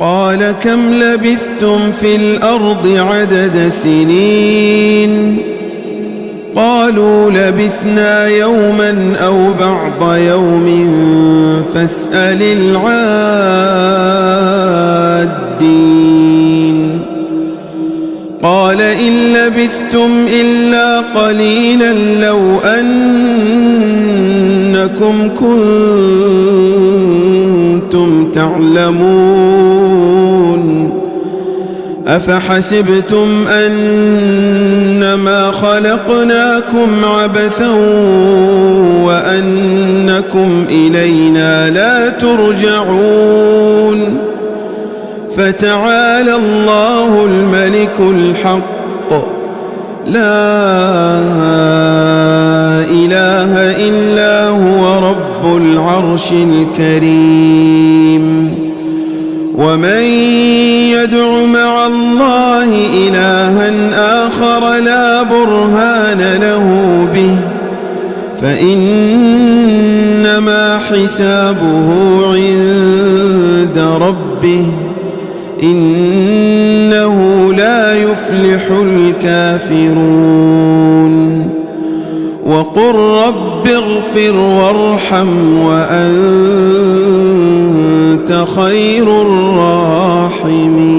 قال كم لبثتم في الأرض عدد سنين قالوا لبثنا يوما أو بعض يوم فاسأل العادين قال إن لبثتم إلا قليلا لو أنكم كنتم تعلمون أفحسبتم أنما خلقناكم عبثا وأنكم إلينا لا ترجعون فتعالى الله الملك الحق لا إله إلا هو رب العرش الكريم ومن يدع مع الله إلها آخر لا برهان له به فإنما حسابه عند ربه إنه لا يفلح الكافرون وقل رب اغفر وارحم وأنت خير الراحمين.